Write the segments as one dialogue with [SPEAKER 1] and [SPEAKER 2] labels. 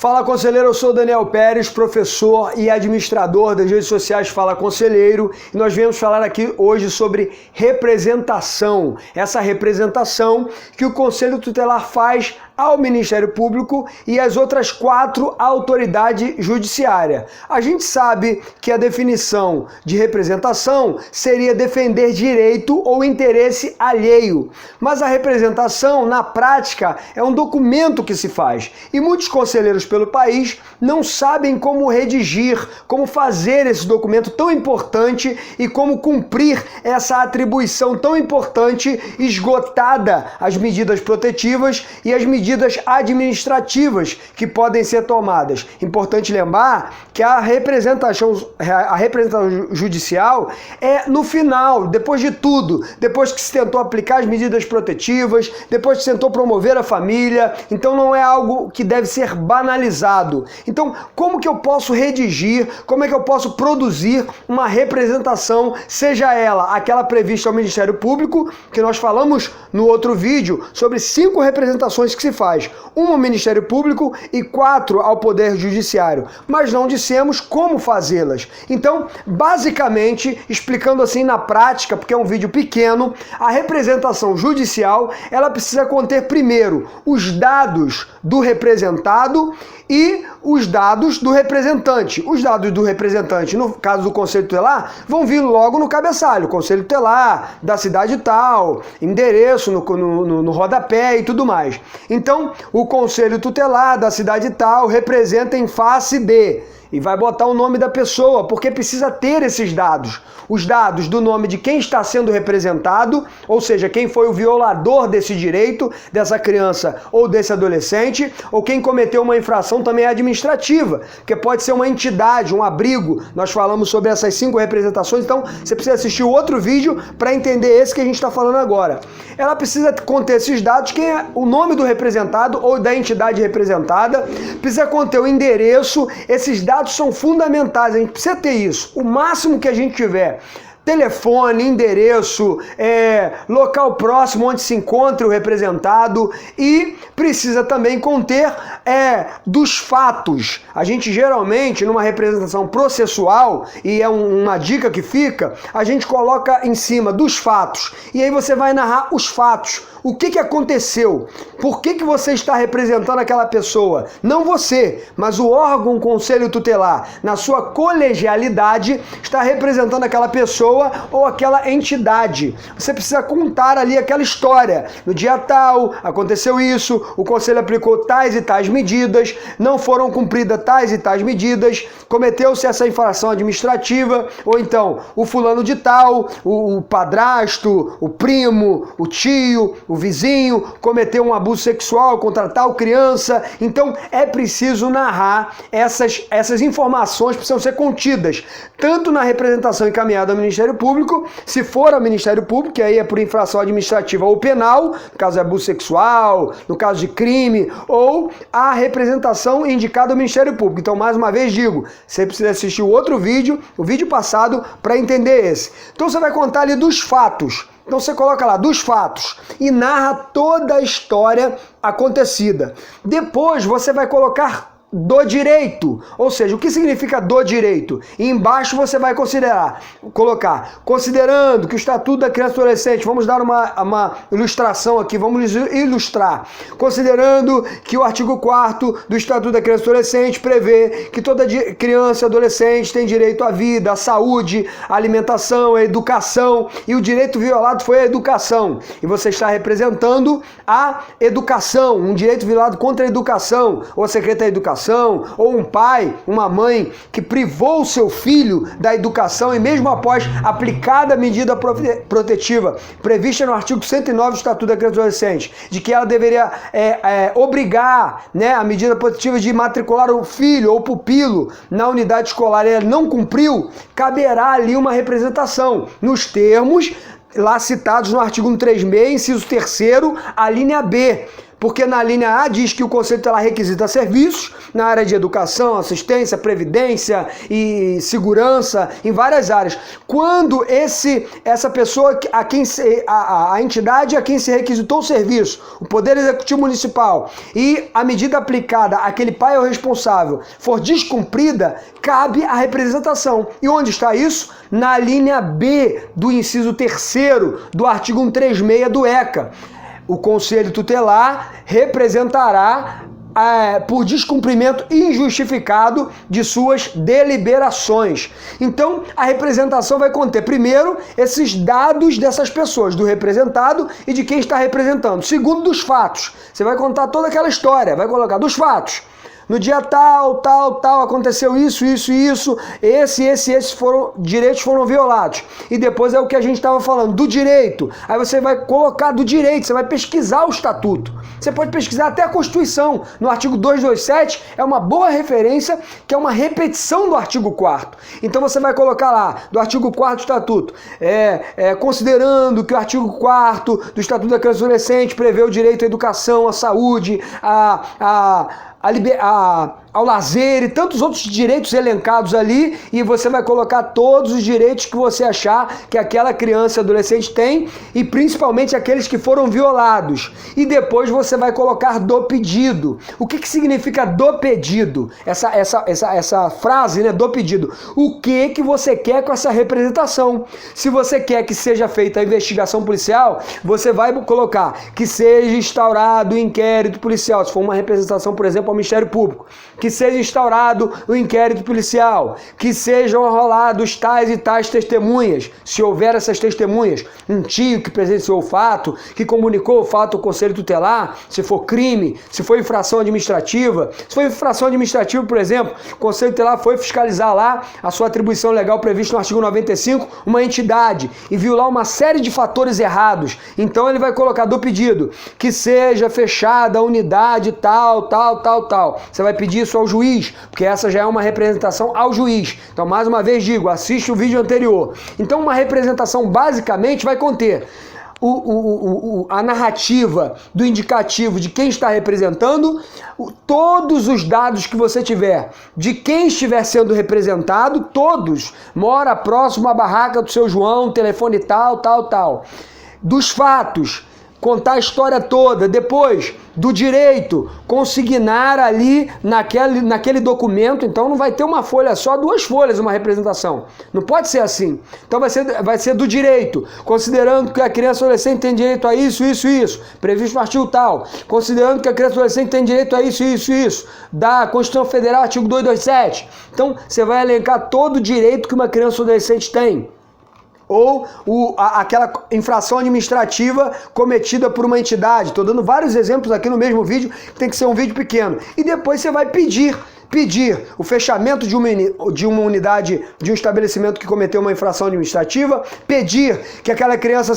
[SPEAKER 1] Fala Conselheiro, eu sou o Daniel Pérez, professor e administrador das redes sociais Fala Conselheiro, e nós viemos falar aqui hoje sobre representação. Essa representação que o Conselho Tutelar faz ao Ministério Público e às outras 4 autoridades judiciárias. A gente sabe que a definição de representação seria defender direito ou interesse alheio, mas a representação, na prática, é um documento que se faz, e muitos conselheiros pelo país não sabem como redigir, como fazer esse documento tão importante e como cumprir essa atribuição tão importante, esgotada as medidas protetivas e as medidas administrativas que podem ser tomadas. Importante lembrar que a representação judicial é no final, depois de tudo, depois que se tentou aplicar as medidas protetivas, depois que se tentou promover a família, então não é algo que deve ser banalizado. Então, como que eu posso redigir, como é que eu posso produzir uma representação, seja ela aquela prevista ao Ministério Público, que nós falamos no outro vídeo sobre 5 representações que se faz, uma ao Ministério Público e 4 ao Poder Judiciário, mas não dissemos como fazê-las. Então, basicamente, explicando assim na prática, porque é um vídeo pequeno, a representação judicial, ela precisa conter primeiro os dados do representado e os dados do representante. Os dados do representante, no caso do Conselho Tutelar, vão vir logo no cabeçalho. Conselho Tutelar, da cidade tal, endereço no rodapé e tudo mais. Então, o Conselho Tutelar da cidade tal representa em face de... E vai botar o nome da pessoa, porque precisa ter esses dados. Os dados do nome de quem está sendo representado, ou seja, quem foi o violador desse direito, dessa criança ou desse adolescente, ou quem cometeu uma infração também administrativa, porque pode ser uma entidade, um abrigo. Nós falamos sobre essas 5 representações, então você precisa assistir o outro vídeo para entender esse que a gente está falando agora. Ela precisa conter esses dados, quem é o nome do representado ou da entidade representada, precisa conter o endereço. Esses dados são fundamentais, a gente precisa ter isso, o máximo que a gente tiver. Telefone, endereço, local próximo onde se encontra o representado, e precisa também conter dos fatos. A gente geralmente, numa representação processual, e é uma dica que fica, a gente coloca em cima dos fatos, e aí você vai narrar os fatos. O que aconteceu? Por que você está representando aquela pessoa? Não você, mas o órgão Conselho Tutelar, na sua colegialidade, está representando aquela pessoa ou aquela entidade. Você precisa contar ali aquela história. No dia tal, aconteceu isso, o Conselho aplicou tais e tais medidas, não foram cumpridas tais e tais medidas, cometeu-se essa infração administrativa, ou então o fulano de tal, o padrasto, o primo, o tio, o vizinho cometeu um abuso sexual contra tal criança. Então é preciso narrar essas informações, precisam ser contidas tanto na representação encaminhada ao Ministério Público, se for ao Ministério Público, que aí é por infração administrativa ou penal, no caso de abuso sexual, no caso de crime, ou a representação indicada ao Ministério Público. Então, mais uma vez digo, você precisa assistir o outro vídeo, o vídeo passado, para entender esse. Então você vai contar ali dos fatos. Então você coloca lá, dos fatos, e narra toda a história acontecida. Depois você vai colocar do direito, ou seja, o que significa do direito? E embaixo você vai colocar, considerando que o Estatuto da Criança e Adolescente, vamos dar uma ilustração aqui, vamos ilustrar, considerando que o artigo 4º do Estatuto da Criança e Adolescente prevê que toda criança e adolescente tem direito à vida, à saúde, à alimentação, à educação, e o direito violado foi a educação, e você está representando a educação, um direito violado contra a educação, ou a Secretaria da Educação, ou um pai, uma mãe que privou o seu filho da educação, e mesmo após aplicada a medida protetiva prevista no artigo 109 do Estatuto da Criança e Adolescente, de que ela deveria obrigar, a medida protetiva de matricular o filho ou pupilo na unidade escolar, e ela não cumpriu, caberá ali uma representação nos termos lá citados no artigo 136, inciso 3º, a linha B. Porque na linha A diz que o Conselho Tutelar requisita serviços na área de educação, assistência, previdência e segurança, em várias áreas. Quando essa pessoa, a entidade a quem se requisitou o serviço, o Poder Executivo Municipal, e a medida aplicada àquele pai ou responsável for descumprida, cabe a representação. E onde está isso? Na linha B do inciso 3º do artigo 136 do ECA. O Conselho Tutelar representará por descumprimento injustificado de suas deliberações. Então, a representação vai conter, primeiro, esses dados dessas pessoas, do representado e de quem está representando. Segundo, dos fatos. Você vai contar toda aquela história, vai colocar dos fatos. No dia tal, aconteceu isso, esses direitos foram violados. E depois é o que a gente estava falando, do direito. Aí você vai colocar do direito, você vai pesquisar o estatuto. Você pode pesquisar até a Constituição. No artigo 227 é uma boa referência, que é uma repetição do artigo 4º. Então você vai colocar lá, do artigo 4º do estatuto, considerando que o artigo 4º do Estatuto da Criança e do Adolescente prevê o direito à educação, à saúde, ao lazer e tantos outros direitos elencados ali, e você vai colocar todos os direitos que você achar que aquela criança e adolescente tem, e principalmente aqueles que foram violados. E depois você vai colocar do pedido. O que significa do pedido? Essa frase, né, do pedido. O que você quer com essa representação? Se você quer que seja feita a investigação policial, você vai colocar que seja instaurado o inquérito policial, se for uma representação, por exemplo, ao Ministério Público, que seja instaurado o inquérito policial, que sejam arrolados tais e tais testemunhas, se houver essas testemunhas, um tio que presenciou o fato, que comunicou o fato ao Conselho Tutelar, se for crime, se for infração administrativa. Se for infração administrativa, por exemplo, o Conselho Tutelar foi fiscalizar lá a sua atribuição legal prevista no artigo 95, uma entidade, e viu lá uma série de fatores errados. Então ele vai colocar do pedido, que seja fechada a unidade tal. Você vai pedir isso ao juiz, porque essa já é uma representação ao juiz. Então, mais uma vez digo, assiste o vídeo anterior. Então, uma representação basicamente vai conter a narrativa do indicativo de quem está representando, todos os dados que você tiver de quem estiver sendo representado, todos, mora próximo à barraca do seu João, telefone tal. Dos fatos, contar a história toda, depois do direito, consignar ali naquele documento. Então não vai ter uma folha só, 2 folhas, uma representação. Não pode ser assim. Então vai ser do direito, considerando que a criança ou adolescente tem direito a isso, previsto no artigo tal, considerando que a criança ou adolescente tem direito a isso, da Constituição Federal, artigo 227. Então você vai elencar todo o direito que uma criança ou adolescente tem. Ou aquela infração administrativa cometida por uma entidade. Estou dando vários exemplos aqui no mesmo vídeo, tem que ser um vídeo pequeno. E depois você vai pedir o fechamento de uma unidade, de um estabelecimento que cometeu uma infração administrativa, pedir que aquela criança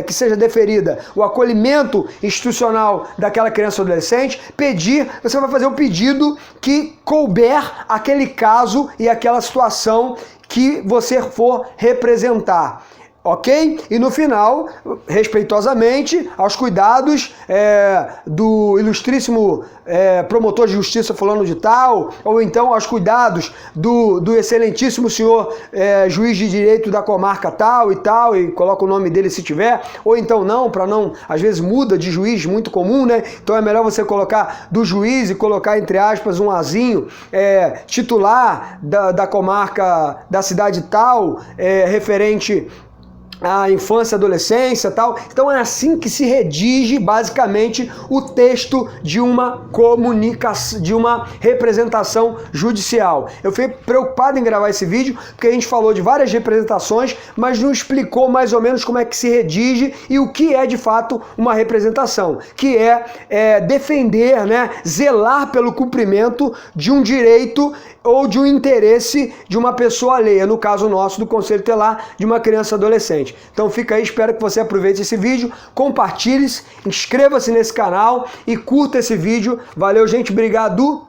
[SPEAKER 1] que seja deferida o acolhimento institucional daquela criança ou adolescente, você vai fazer o pedido que couber aquele caso e aquela situação que você for representar, ok? E no final, respeitosamente, aos cuidados do ilustríssimo promotor de justiça fulano de tal, ou então aos cuidados do excelentíssimo senhor juiz de direito da comarca tal, e coloca o nome dele se tiver, ou então não, às vezes muda de juiz, muito comum, né? Então é melhor você colocar do juiz e colocar entre aspas um azinho, titular da comarca da cidade tal, referente a infância, adolescência, tal. Então é assim que se redige basicamente o texto de uma comunicação, de uma representação judicial. Eu fiquei preocupado em gravar esse vídeo porque a gente falou de várias representações, mas não explicou mais ou menos como é que se redige e o que é de fato uma representação, que é defender, né, zelar pelo cumprimento de um direito ou de um interesse de uma pessoa alheia, no caso nosso do Conselho Tutelar de uma criança e adolescente. Então fica aí, espero que você aproveite esse vídeo, compartilhe, inscreva-se nesse canal e curta esse vídeo. Valeu, gente, obrigado!